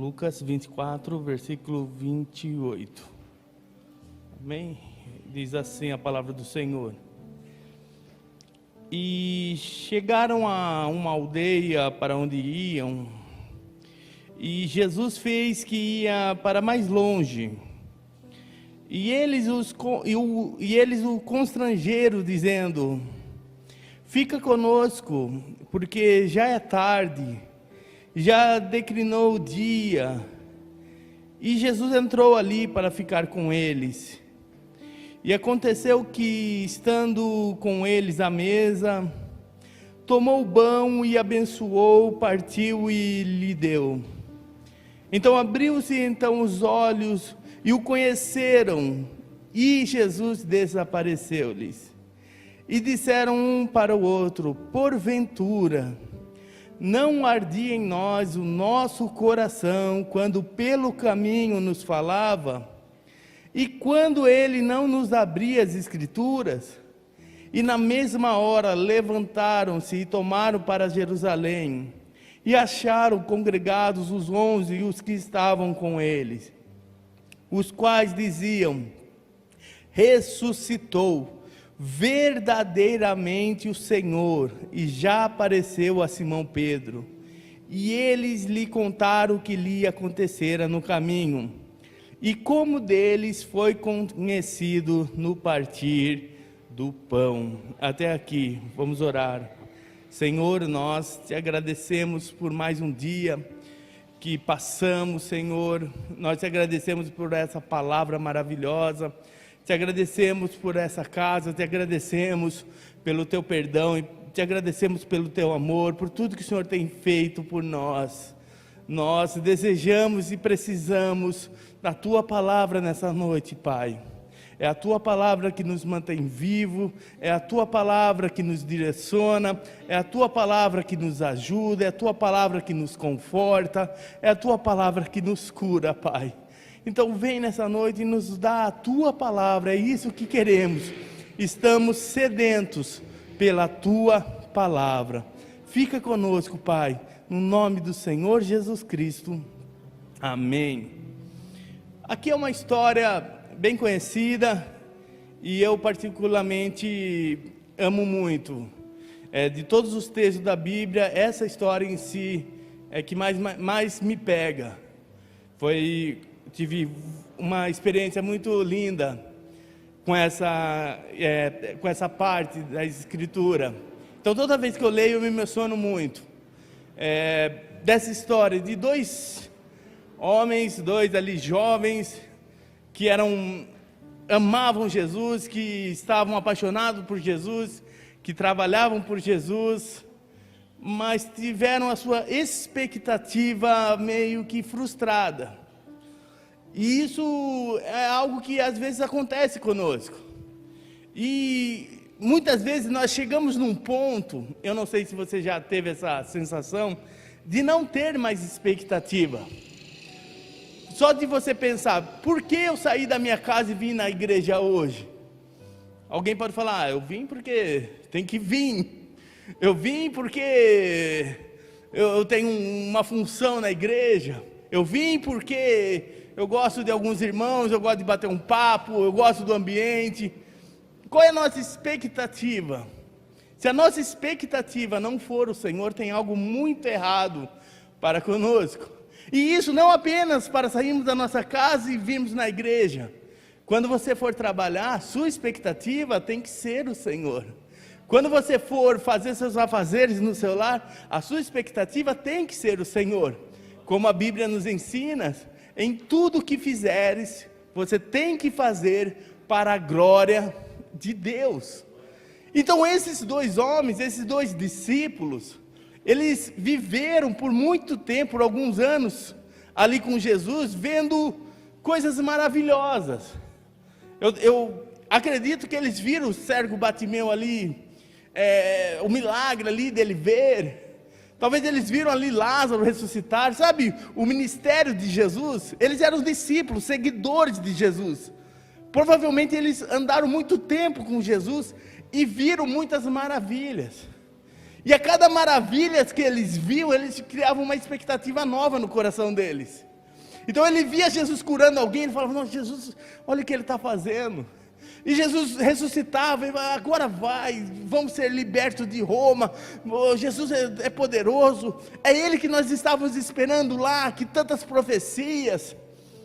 Lucas 24, versículo 28. Amém? Diz assim a palavra do Senhor. E chegaram a uma aldeia para onde iam, e Jesus fez que ia para mais longe. E eles o constrangeram, dizendo: fica conosco, porque já é tarde, já declinou o dia. E Jesus entrou ali para ficar com eles. E aconteceu que, estando com eles à mesa, tomou o pão e abençoou, partiu e lhe deu. Então abriu-se os olhos e o conheceram, e Jesus desapareceu-lhes. E disseram um para o outro: porventura não ardia em nós o nosso coração quando pelo caminho nos falava, e quando ele não nos abria as Escrituras? E na mesma hora levantaram-se e tomaram para Jerusalém, e acharam congregados os 11 e os que estavam com eles, os quais diziam: ressuscitou verdadeiramente o Senhor, e já apareceu a Simão Pedro. E eles lhe contaram o que lhe acontecera no caminho, e como deles foi conhecido no partir do pão. Até aqui, vamos orar. Senhor, nós te agradecemos por mais um dia que passamos, Senhor. Nós te agradecemos por essa palavra maravilhosa. Te agradecemos por essa casa, te agradecemos pelo teu perdão, e te agradecemos pelo teu amor, por tudo que o Senhor tem feito por nós. Nós desejamos e precisamos da tua palavra nessa noite, Pai. É a tua palavra que nos mantém vivo, é a tua palavra que nos direciona, é a tua palavra que nos ajuda, é a tua palavra que nos conforta, é a tua palavra que nos cura, Pai. Então vem nessa noite e nos dá a tua palavra, é isso que queremos. Estamos sedentos pela tua palavra. Fica conosco, Pai, no nome do Senhor Jesus Cristo. Amém. Aqui é uma história bem conhecida e eu particularmente amo muito. De todos os textos da Bíblia, essa história em si é que mais me pega. Tive uma experiência muito linda com essa parte da Escritura. Então toda vez que eu leio eu me emociono muito. Dessa história de dois homens, dois ali jovens, que amavam Jesus, que estavam apaixonados por Jesus, que trabalhavam por Jesus, mas tiveram a sua expectativa meio que frustrada. E isso é algo que às vezes acontece conosco. E muitas vezes nós chegamos num ponto, eu não sei se você já teve essa sensação, de não ter mais expectativa. Só de você pensar: por que eu saí da minha casa e vim na igreja hoje? Alguém pode falar: eu vim porque tem que vir. Eu vim porque eu tenho uma função na igreja. Eu vim porque eu gosto de alguns irmãos, eu gosto de bater um papo, eu gosto do ambiente. Qual é a nossa expectativa? Se a nossa expectativa não for o Senhor, tem algo muito errado para conosco. E isso não apenas para sairmos da nossa casa e virmos na igreja. Quando você for trabalhar, sua expectativa tem que ser o Senhor. Quando você for fazer seus afazeres no seu lar, a sua expectativa tem que ser o Senhor. Como a Bíblia nos ensina, em tudo que fizeres, você tem que fazer para a glória de Deus. Então esses dois homens, esses dois discípulos, eles viveram por muito tempo, por alguns anos, ali com Jesus, vendo coisas maravilhosas. Eu acredito que eles viram o cego Bartimeu ali, o milagre ali dele ver. Talvez eles viram ali Lázaro ressuscitar, sabe, o ministério de Jesus. Eles eram discípulos, seguidores de Jesus. Provavelmente eles andaram muito tempo com Jesus e viram muitas maravilhas. E a cada maravilha que eles viam, eles criavam uma expectativa nova no coração deles. Então ele via Jesus curando alguém, ele falava: não, Jesus, olha o que ele está fazendo. E Jesus ressuscitava, e falava: agora vai, vamos ser libertos de Roma. Jesus é poderoso, é Ele que nós estávamos esperando lá, que tantas profecias,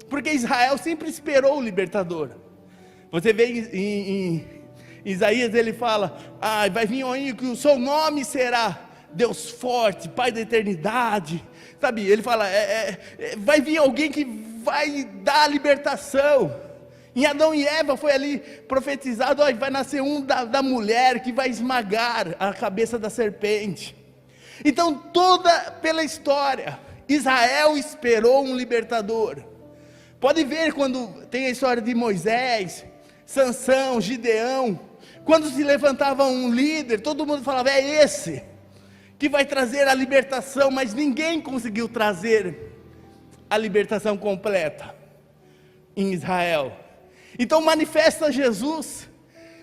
porque Israel sempre esperou o libertador. Você vê em Isaías, ele fala: vai vir alguém que o seu nome será Deus forte, Pai da eternidade, sabe? Ele fala, vai vir alguém que vai dar a libertação. Em Adão e Eva foi ali profetizado: vai nascer um da mulher que vai esmagar a cabeça da serpente. Então pela história, Israel esperou um libertador. Pode ver quando tem a história de Moisés, Sansão, Gideão, quando se levantava um líder, todo mundo falava: é esse que vai trazer a libertação, mas ninguém conseguiu trazer a libertação completa em Israel. Então manifesta Jesus,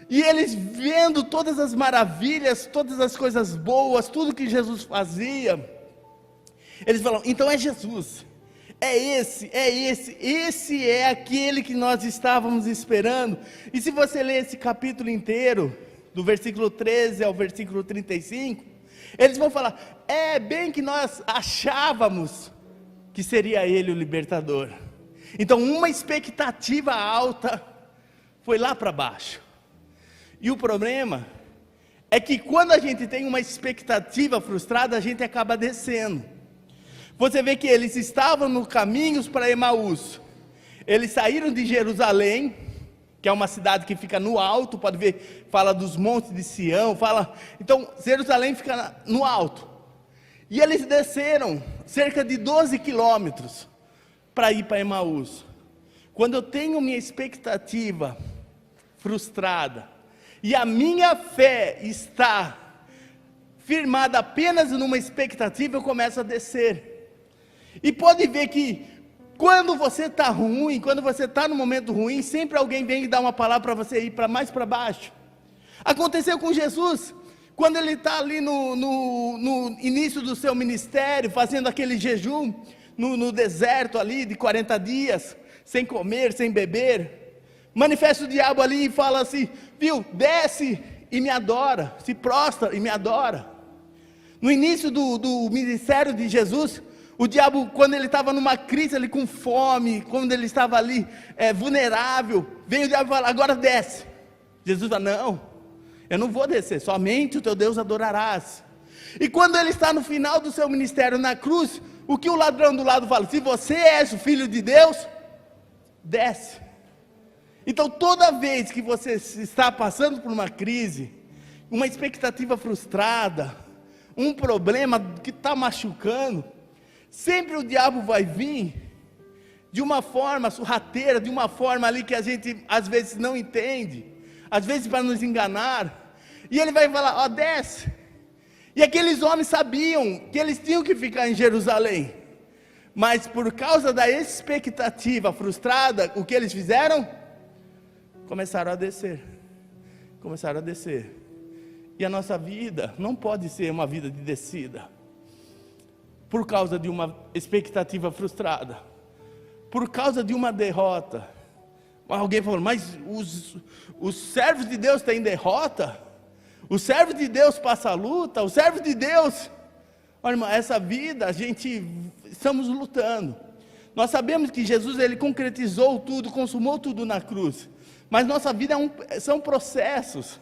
e eles vendo todas as maravilhas, todas as coisas boas, tudo que Jesus fazia, eles falam: então é Jesus, esse é aquele que nós estávamos esperando. E se você ler esse capítulo inteiro, do versículo 13 ao versículo 35, eles vão falar: é bem que nós achávamos que seria ele o libertador. Então uma expectativa alta foi lá para baixo. E o problema é que quando a gente tem uma expectativa frustrada, a gente acaba descendo. Você vê que eles estavam no caminho para Emaús. Eles saíram de Jerusalém, que é uma cidade que fica no alto, pode ver, fala dos montes de Sião, então Jerusalém fica no alto. E eles desceram cerca de 12 quilômetros para ir para Emaús. Quando eu tenho minha expectativa frustrada, e a minha fé está firmada apenas numa expectativa, eu começo a descer. E pode ver que quando você está ruim, quando você está num momento ruim, sempre alguém vem e dá uma palavra para você ir mais para baixo. Aconteceu com Jesus, quando ele está ali no início do seu ministério, fazendo aquele jejum, no deserto ali de 40 dias, sem comer, sem beber, manifesta o diabo ali e fala assim: viu, desce e me adora, se prostra e me adora. No início do ministério de Jesus, o diabo, quando ele estava numa crise ali com fome, quando ele estava ali vulnerável, veio o diabo e falou: agora desce. Jesus fala: não, eu não vou descer, somente o teu Deus adorarás. E quando ele está no final do seu ministério na cruz, o que o ladrão do lado fala? Se você és o filho de Deus, desce. Então toda vez que você está passando por uma crise, uma expectativa frustrada, um problema que está machucando, sempre o diabo vai vir de uma forma sorrateira, de uma forma ali que a gente às vezes não entende, às vezes para nos enganar, e ele vai falar: desce. E aqueles homens sabiam que eles tinham que ficar em Jerusalém, mas por causa da expectativa frustrada, o que eles fizeram? Começaram a descer. E a nossa vida não pode ser uma vida de descida, por causa de uma expectativa frustrada, por causa de uma derrota. Alguém falou: mas os servos de Deus têm derrota? Os servos de Deus passam a luta? Os servos de Deus... Olha, irmão, essa vida estamos lutando. Nós sabemos que Jesus, ele concretizou tudo, consumou tudo na cruz, mas nossa vida são processos.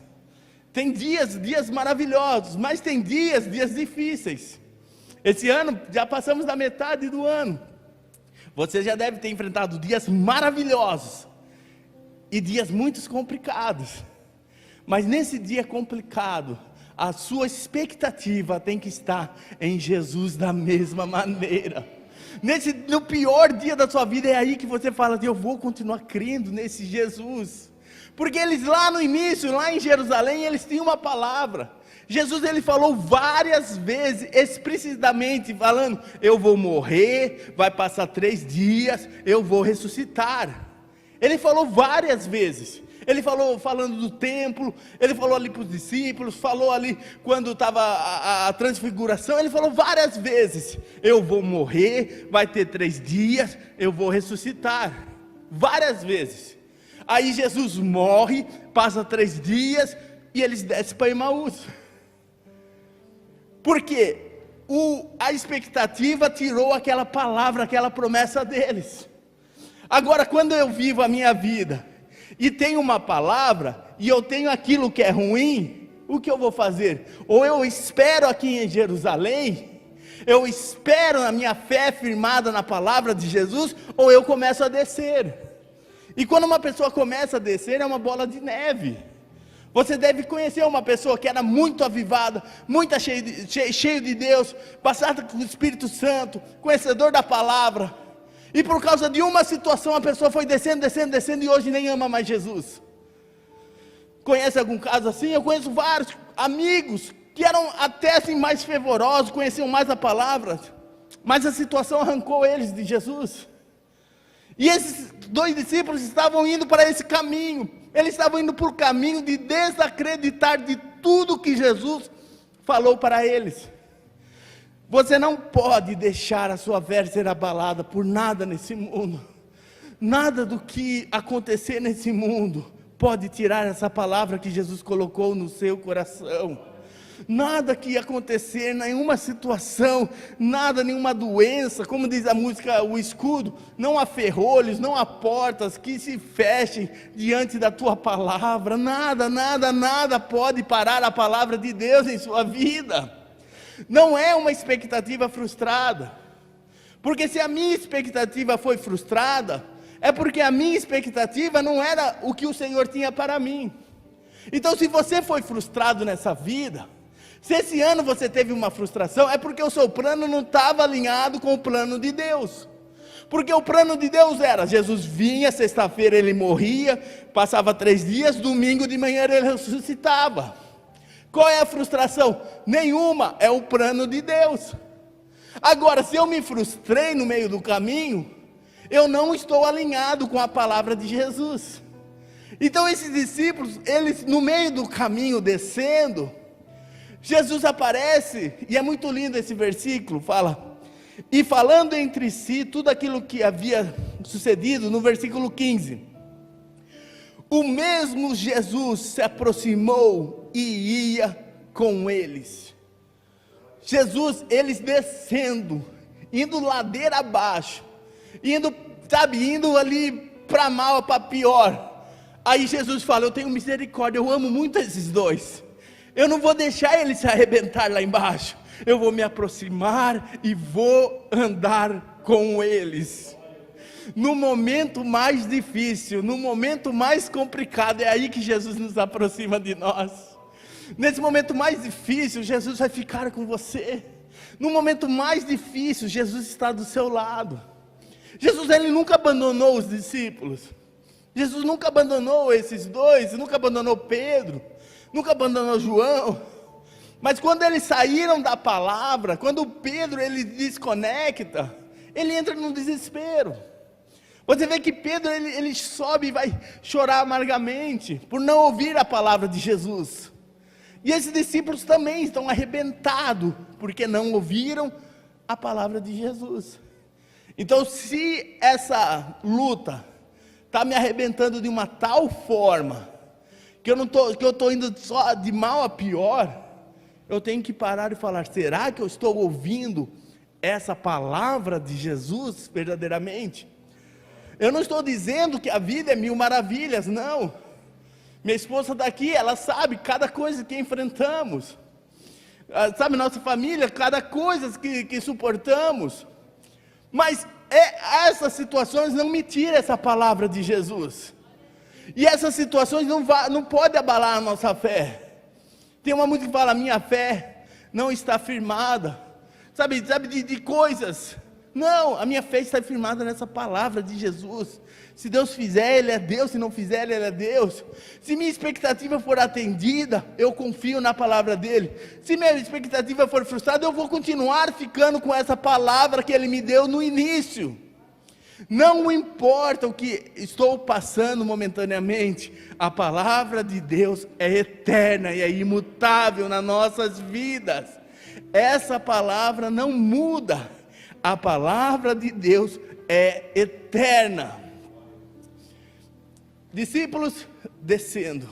Tem dias maravilhosos, mas tem dias difíceis. Esse ano, já passamos da metade do ano. Você já deve ter enfrentado dias maravilhosos e dias muito complicados. Mas nesse dia complicado, a sua expectativa tem que estar em Jesus da mesma maneira. No pior dia da sua vida, é aí que você fala assim: eu vou continuar crendo nesse Jesus. Porque eles lá no início, lá em Jerusalém, eles tinham uma palavra. Jesus, ele falou várias vezes, explicitamente falando: eu vou morrer, vai passar 3 dias, eu vou ressuscitar. Ele falou várias vezes. Ele falou falando do templo, ele falou ali para os discípulos, falou ali quando estava a transfiguração, ele falou várias vezes: eu vou morrer, vai ter 3 dias, eu vou ressuscitar. Várias vezes. Aí Jesus morre, passa 3 dias e eles descem para Emaús. Por quê? A expectativa tirou aquela palavra, aquela promessa deles. Agora, quando eu vivo a minha vida e tenho uma palavra, e eu tenho aquilo que é ruim, o que eu vou fazer? Ou eu espero aqui em Jerusalém, eu espero a minha fé firmada na palavra de Jesus, ou eu começo a descer. E quando uma pessoa começa a descer, é uma bola de neve. Você deve conhecer uma pessoa que era muito avivada, muito cheio de Deus, passada com o Espírito Santo, conhecedor da palavra, e por causa de uma situação a pessoa foi descendo e hoje nem ama mais Jesus. Conhece algum caso assim? Eu conheço vários amigos que eram até assim mais fervorosos, conheciam mais a palavra, mas a situação arrancou eles de Jesus. E esses 2 discípulos estavam indo para esse caminho, eles estavam indo para o caminho de desacreditar de tudo que Jesus falou para eles. Você não pode deixar a sua fé ser abalada por nada nesse mundo. Nada do que acontecer nesse mundo pode tirar essa palavra que Jesus colocou no seu coração. Nada que acontecer, nenhuma situação, nada, nenhuma doença, como diz a música O Escudo, não há ferrolhos, não há portas que se fechem diante da tua palavra. Nada pode parar a palavra de Deus em sua vida. Não é uma expectativa frustrada, porque se a minha expectativa foi frustrada, é porque a minha expectativa não era o que o Senhor tinha para mim. Então, se você foi frustrado nessa vida, se esse ano você teve uma frustração, é porque o seu plano não estava alinhado com o plano de Deus. Porque o plano de Deus era: Jesus vinha, sexta-feira ele morria, passava 3 dias, domingo de manhã ele ressuscitava. Qual é a frustração? Nenhuma, é o plano de Deus. Agora, se eu me frustrei no meio do caminho, eu não estou alinhado com a palavra de Jesus. Então esses discípulos, eles no meio do caminho descendo, Jesus aparece, e é muito lindo esse versículo, fala: e falando entre si tudo aquilo que havia sucedido, no versículo 15, o mesmo Jesus se aproximou e ia com eles. Jesus, eles descendo, indo ladeira abaixo, indo ali para mal, para pior. Aí Jesus fala: eu tenho misericórdia, eu amo muito esses 2. Eu não vou deixar eles se arrebentar lá embaixo. Eu vou me aproximar e vou andar com eles. No momento mais difícil, no momento mais complicado, é aí que Jesus nos aproxima de nós. Nesse momento mais difícil, Jesus vai ficar com você. No momento mais difícil, Jesus está do seu lado. Jesus, ele nunca abandonou os discípulos. Jesus nunca abandonou esses 2, nunca abandonou Pedro, nunca abandonou João. Mas quando eles saíram da palavra, quando Pedro ele desconecta, ele entra num desespero. Você vê que Pedro ele sobe e vai chorar amargamente por não ouvir a palavra de Jesus. E esses discípulos também estão arrebentados porque não ouviram a palavra de Jesus. Então, se essa luta está me arrebentando de uma tal forma que eu estou indo só de mal a pior, eu tenho que parar e falar: será que eu estou ouvindo essa palavra de Jesus verdadeiramente? Eu não estou dizendo que a vida é 1000 maravilhas, não. Minha esposa daqui, ela sabe cada coisa que enfrentamos. Sabe, nossa família, cada coisa que suportamos. Mas essas situações não me tiram essa palavra de Jesus. E essas situações não podem abalar a nossa fé. Tem uma música que fala: minha fé não está firmada. Sabe de coisas. Não, a minha fé está firmada nessa palavra de Jesus. Se Deus fizer, Ele é Deus. Se não fizer, Ele é Deus. Se minha expectativa for atendida, eu confio na palavra dEle. Se minha expectativa for frustrada, eu vou continuar ficando com essa palavra que Ele me deu no início. Não importa o que estou passando momentaneamente, a palavra de Deus é eterna e é imutável nas nossas vidas. Essa palavra não muda, a palavra de Deus é eterna. Discípulos descendo,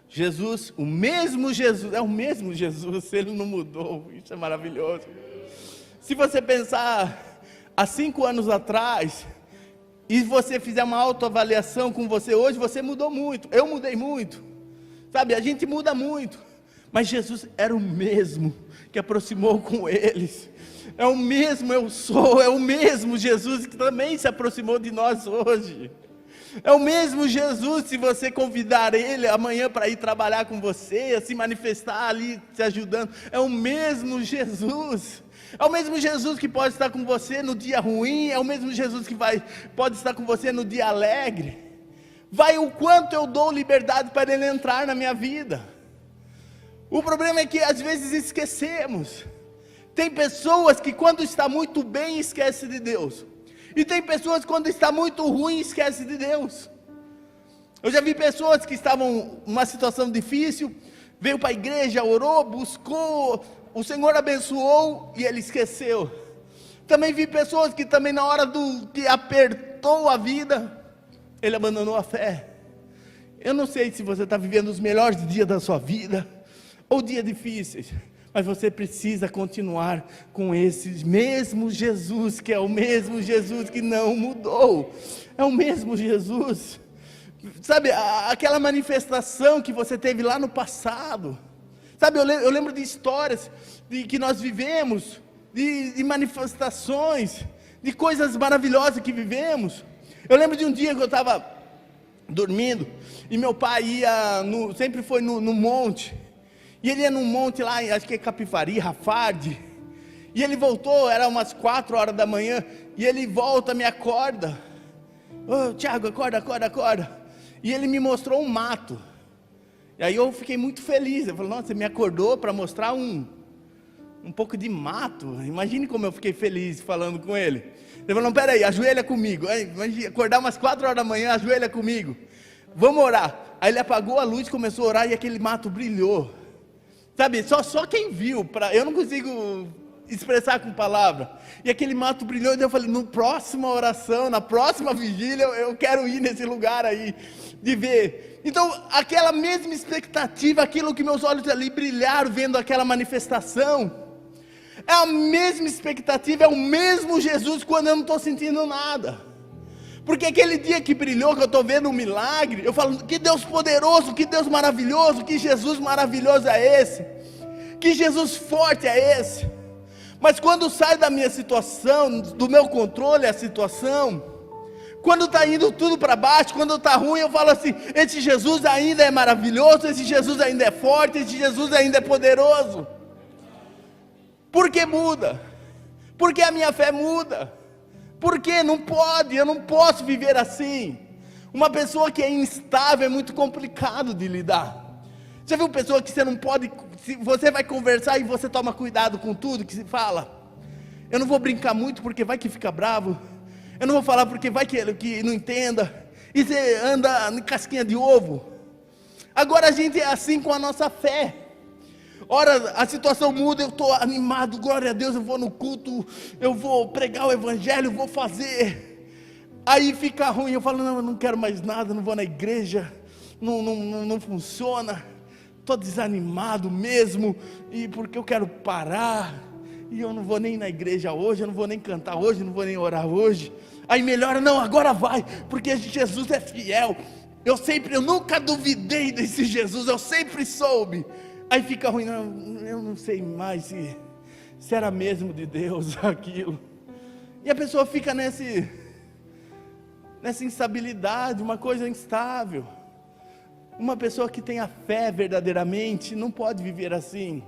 Jesus, o mesmo Jesus, é o mesmo Jesus, ele não mudou, isso é maravilhoso. Se você pensar há 5 anos atrás, e você fizer uma autoavaliação com você hoje, você mudou muito, eu mudei muito, sabe, a gente muda muito, mas Jesus era o mesmo, que aproximou com eles, é o mesmo eu sou, é o mesmo Jesus que também se aproximou de nós hoje, é o mesmo Jesus, se você convidar ele amanhã para ir trabalhar com você, a se manifestar ali, te ajudando, é o mesmo Jesus, é o mesmo Jesus que pode estar com você no dia ruim, é o mesmo Jesus que pode estar com você no dia alegre, vai o quanto eu dou liberdade para ele entrar na minha vida. O problema é que às vezes esquecemos, tem pessoas que quando está muito bem esquece de Deus, e tem pessoas que quando está muito ruim esquece de Deus. Eu já vi pessoas que estavam numa situação difícil, veio para a igreja, orou, buscou, o Senhor abençoou e ele esqueceu. Também vi pessoas que também na hora que apertou a vida, ele abandonou a fé. Eu não sei se você está vivendo os melhores dias da sua vida, ou dias difíceis, mas você precisa continuar com esse mesmo Jesus, que é o mesmo Jesus que não mudou, é o mesmo Jesus, sabe, aquela manifestação que você teve lá no passado, sabe, eu lembro de histórias que nós vivemos, de manifestações, de coisas maravilhosas que vivemos. Eu lembro de um dia que eu estava dormindo, e meu pai sempre foi no monte, e ele ia num monte lá, acho que é Capivari, Rafard, e ele voltou, era umas 4 horas da manhã, e ele volta, me acorda, Tiago, acorda, e ele me mostrou um mato, e aí eu fiquei muito feliz, eu falei, nossa, você me acordou para mostrar um pouco de mato, imagine como eu fiquei feliz falando com ele. Ele falou, não, peraí, ajoelha comigo, imagine, acordar umas 4 horas da manhã, ajoelha comigo, vamos orar. Aí ele apagou a luz, começou a orar, e aquele mato brilhou, sabe, só quem viu, eu não consigo expressar com palavra, e aquele mato brilhou, e eu falei, na próxima oração, na próxima vigília, eu quero ir nesse lugar aí, de ver. Então, aquela mesma expectativa, aquilo que meus olhos ali brilharam, vendo aquela manifestação, é a mesma expectativa, é o mesmo Jesus, quando eu não estou sentindo nada, porque aquele dia que brilhou, que eu estou vendo um milagre, eu falo, que Deus poderoso, que Deus maravilhoso, que Jesus maravilhoso é esse, que Jesus forte é esse, mas quando sai da minha situação, do meu controle a situação, quando está indo tudo para baixo, quando está ruim, eu falo assim, esse Jesus ainda é maravilhoso, esse Jesus ainda é forte, esse Jesus ainda é poderoso. Por que muda? Porque a minha fé muda. Porque não pode, eu não posso viver assim. Uma pessoa que é instável é muito complicado de lidar. Você viu pessoa que você não pode, se você vai conversar e você toma cuidado com tudo que se fala? Eu não vou brincar muito porque vai que fica bravo. Eu não vou falar porque vai que não entenda. E você anda em casquinha de ovo. Agora a gente é assim com a nossa fé. Ora, a situação muda, eu estou animado, glória a Deus, eu vou no culto, eu vou pregar o evangelho, vou fazer. Aí fica ruim, eu falo, não, eu não quero mais nada, não vou na igreja, não funciona, estou desanimado mesmo, e porque eu quero parar, e eu não vou nem na igreja hoje, eu não vou nem cantar hoje, não vou nem orar hoje. Aí melhora, não, agora vai, porque Jesus é fiel, eu nunca duvidei desse Jesus, eu sempre soube. Aí fica ruim, não, eu não sei mais se era mesmo de Deus aquilo. E a pessoa fica nessa instabilidade, uma coisa instável. Uma pessoa que tem a fé verdadeiramente não pode viver assim.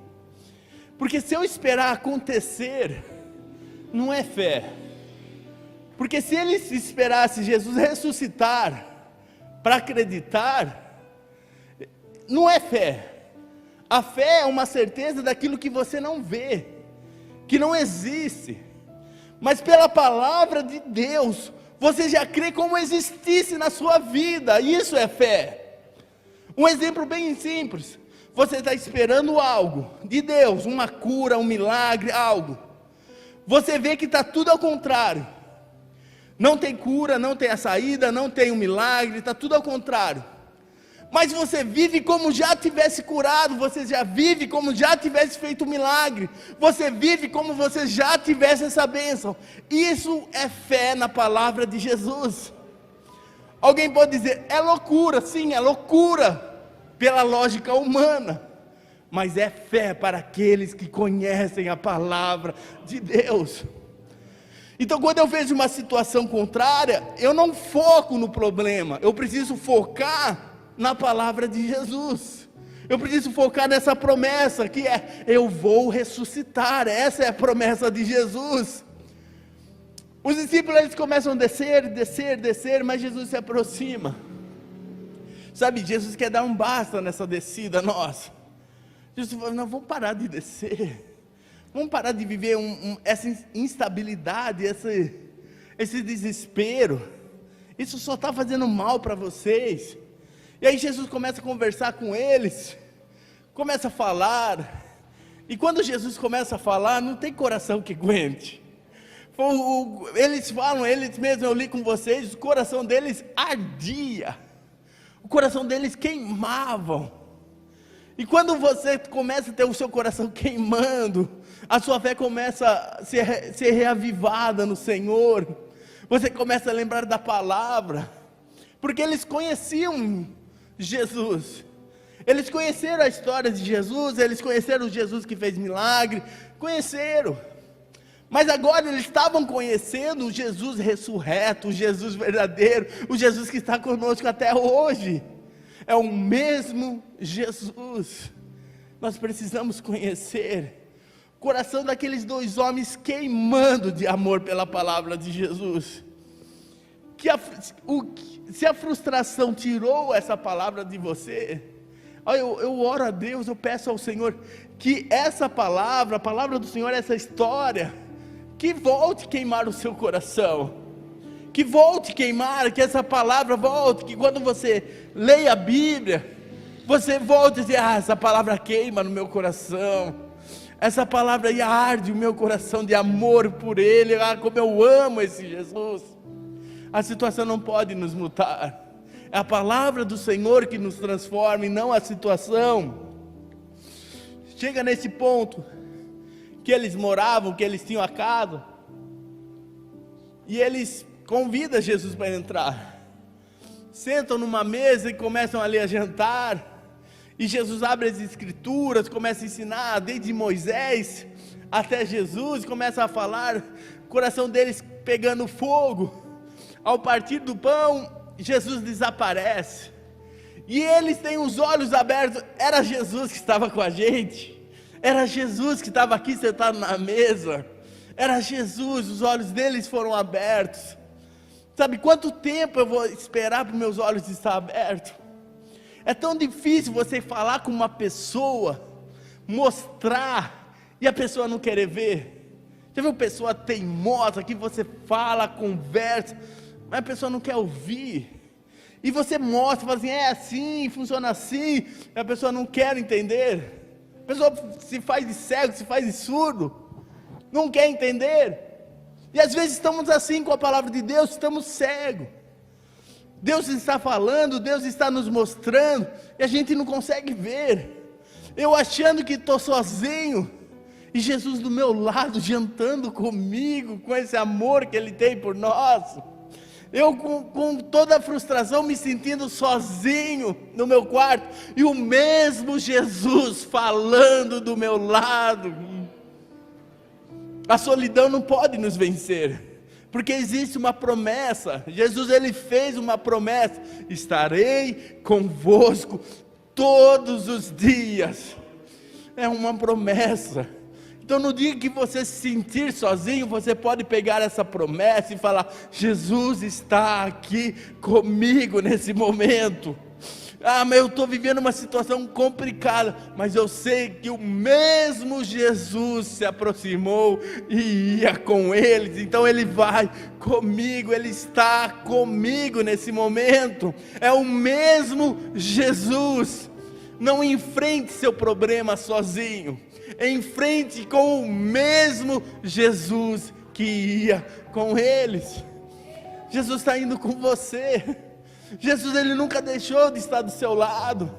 Porque se eu esperar acontecer, não é fé. Porque se ele esperasse Jesus ressuscitar para acreditar, não é fé. A fé é uma certeza daquilo que você não vê, que não existe, mas pela palavra de Deus, Você já crê como existisse na sua vida. Isso é fé. Um exemplo bem simples. Você está esperando algo de Deus, uma cura, um milagre, algo. Você vê que está tudo ao contrário. Não tem cura, não tem a saída, não tem um milagre, está tudo ao contrário. Mas você vive como já tivesse curado, você já vive como já tivesse feito um milagre, você vive como você já tivesse essa bênção. Isso é fé na palavra de Jesus. Alguém pode dizer, é loucura, sim, é loucura, pela lógica humana, mas é fé para aqueles que conhecem a palavra de Deus. Então, quando eu vejo uma situação contrária, eu não foco no problema, eu preciso focar na palavra de Jesus. Eu preciso focar nessa promessa, que é, eu vou ressuscitar. Essa é a promessa de Jesus. Os discípulos, eles começam a descer, mas Jesus se aproxima. Sabe, Jesus quer dar um basta nessa descida nossa. Jesus fala, não, vamos parar de descer. Vamos parar de viver essa instabilidade, esse desespero. Isso só está fazendo mal para vocês. E aí Jesus começa a conversar com eles, começa a falar, e quando Jesus começa a falar, não tem coração que aguente. Eles falam, eles mesmos, eu li com vocês, o coração deles ardia, o coração deles queimavam. E quando você começa a ter o seu coração queimando, a sua fé começa a ser reavivada no Senhor, você começa a lembrar da palavra, porque eles conheciam Jesus, eles conheceram a história de Jesus, eles conheceram o Jesus que fez milagre, conheceram, mas agora eles estavam conhecendo o Jesus ressurreto, o Jesus verdadeiro, o Jesus que está conosco até hoje, é o mesmo Jesus. Nós precisamos conhecer o coração daqueles dois homens queimando de amor pela palavra de Jesus. Se a frustração tirou essa palavra de você, eu oro a Deus, eu peço ao Senhor que essa palavra, a palavra do Senhor, essa história, que volte a queimar o seu coração, que volte a queimar, que essa palavra volte, que quando você leia a Bíblia, você volte a dizer, essa palavra queima no meu coração, essa palavra aí arde o meu coração de amor por Ele, como eu amo esse Jesus. A situação não pode nos mudar, é a palavra do Senhor que nos transforma e não a situação. Chega nesse ponto, que eles moravam, que eles tinham a casa, e eles convidam Jesus para entrar, sentam numa mesa e começam ali a jantar, e Jesus abre as escrituras, começa a ensinar, desde Moisés até Jesus, começa a falar, o coração deles pegando fogo. Ao partir do pão, Jesus desaparece, e eles têm os olhos abertos, era Jesus que estava com a gente, era Jesus que estava aqui sentado na mesa, era Jesus, os olhos deles foram abertos. Sabe quanto tempo eu vou esperar para os meus olhos estar abertos? É tão difícil você falar com uma pessoa, mostrar, e a pessoa não querer ver. Já viu pessoa teimosa, que você fala, conversa, mas a pessoa não quer ouvir, e você mostra, fala assim, é assim, funciona assim, e a pessoa não quer entender, a pessoa se faz de cego, se faz de surdo, não quer entender, e às vezes estamos assim com a palavra de Deus, estamos cegos, Deus está falando, Deus está nos mostrando, e a gente não consegue ver, eu achando que estou sozinho, e Jesus do meu lado, jantando comigo, com esse amor que Ele tem por nós, eu com toda a frustração, me sentindo sozinho no meu quarto, e o mesmo Jesus falando do meu lado. A solidão não pode nos vencer, porque existe uma promessa. Jesus, Ele fez uma promessa, estarei convosco todos os dias, é uma promessa. Então no dia que você se sentir sozinho, você pode pegar essa promessa e falar, Jesus está aqui comigo nesse momento, Mas eu estou vivendo uma situação complicada, mas eu sei que o mesmo Jesus se aproximou e ia com eles, então Ele vai comigo, Ele está comigo nesse momento, é o mesmo Jesus. Não enfrente seu problema sozinho, enfrente com o mesmo Jesus que ia com eles. Jesus está indo com você. Jesus, Ele nunca deixou de estar do seu lado,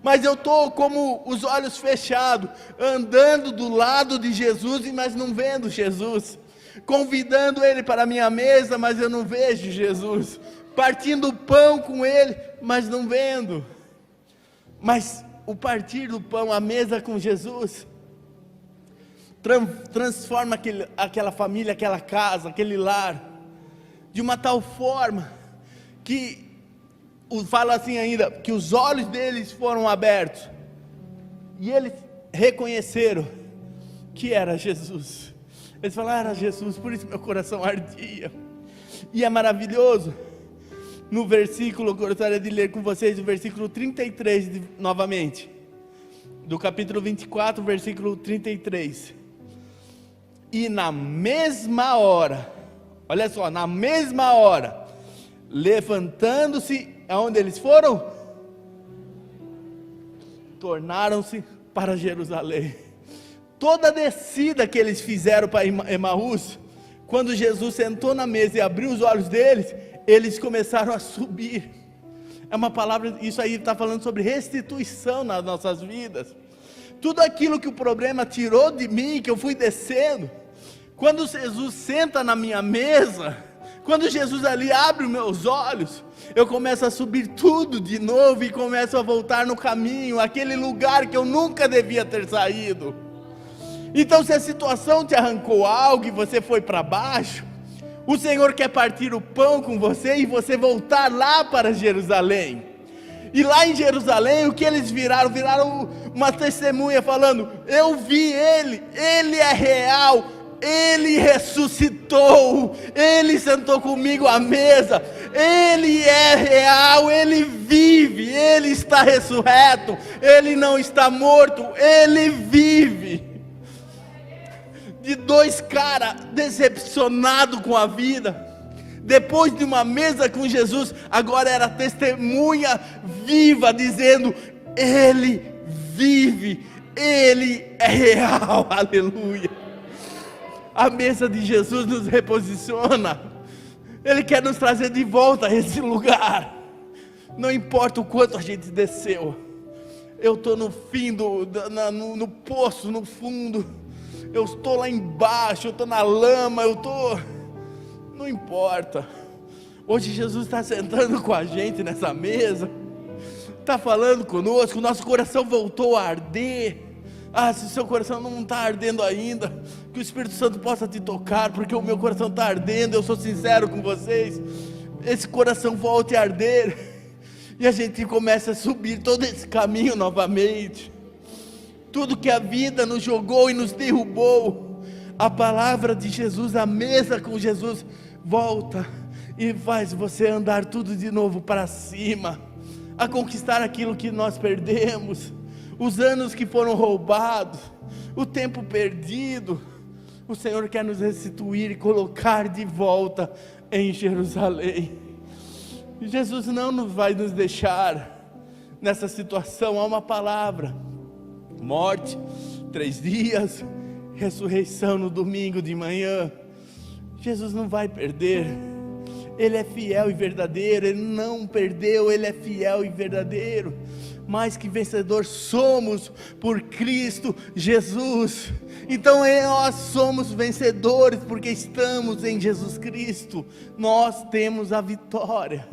mas eu estou como os olhos fechados, andando do lado de Jesus, mas não vendo Jesus, convidando Ele para a minha mesa, mas eu não vejo Jesus, partindo o pão com Ele, mas não vendo. Mas o partir do pão, a mesa com Jesus, transforma aquela família, aquela casa, aquele lar, de uma tal forma, que fala assim ainda, que os olhos deles foram abertos, e eles reconheceram que era Jesus. Eles falaram, era Jesus, por isso meu coração ardia. E é maravilhoso, no versículo, eu gostaria de ler com vocês o versículo 33 novamente, do capítulo 24, versículo 33, e na mesma hora, olha só, na mesma hora, levantando-se, aonde eles foram? Tornaram-se para Jerusalém. Toda a descida que eles fizeram para Emaús, quando Jesus sentou na mesa e abriu os olhos deles, eles começaram a subir. É uma palavra, isso aí está falando sobre restituição nas nossas vidas. Tudo aquilo que o problema tirou de mim, que eu fui descendo, quando Jesus senta na minha mesa, quando Jesus ali abre os meus olhos, eu começo a subir tudo de novo e começo a voltar no caminho, aquele lugar que eu nunca devia ter saído. Então, se a situação te arrancou algo e você foi para baixo, o Senhor quer partir o pão com você e você voltar lá para Jerusalém. E lá em Jerusalém, o que eles viraram? Viraram uma testemunha falando, eu vi Ele é real, Ele ressuscitou, Ele sentou comigo à mesa, Ele é real, Ele vive, Ele está ressurreto, Ele não está morto, Ele vive. De dois caras decepcionados com a vida, depois de uma mesa com Jesus, agora era testemunha viva, dizendo, Ele vive, Ele é real, aleluia. A mesa de Jesus nos reposiciona, Ele quer nos trazer de volta a esse lugar, não importa o quanto a gente desceu, eu estou no fim, no poço, no fundo, eu estou lá embaixo, eu estou na lama, não importa, hoje Jesus está sentando com a gente nessa mesa, está falando conosco, o nosso coração voltou a arder. Se o seu coração não está ardendo ainda, que o Espírito Santo possa te tocar, porque o meu coração está ardendo, eu sou sincero com vocês, esse coração volte a arder, e a gente começa a subir todo esse caminho novamente, tudo que a vida nos jogou e nos derrubou, a palavra de Jesus, a mesa com Jesus, volta e faz você andar tudo de novo para cima, a conquistar aquilo que nós perdemos, os anos que foram roubados, o tempo perdido, o Senhor quer nos restituir e colocar de volta em Jerusalém. Jesus não vai nos deixar nessa situação. Há uma palavra, morte, 3 dias, ressurreição no domingo de manhã. Jesus não vai perder, Ele é fiel e verdadeiro, Ele não perdeu, Ele é fiel e verdadeiro. Mais que vencedor somos por Cristo Jesus. Então nós somos vencedores porque estamos em Jesus Cristo. Nós temos a vitória.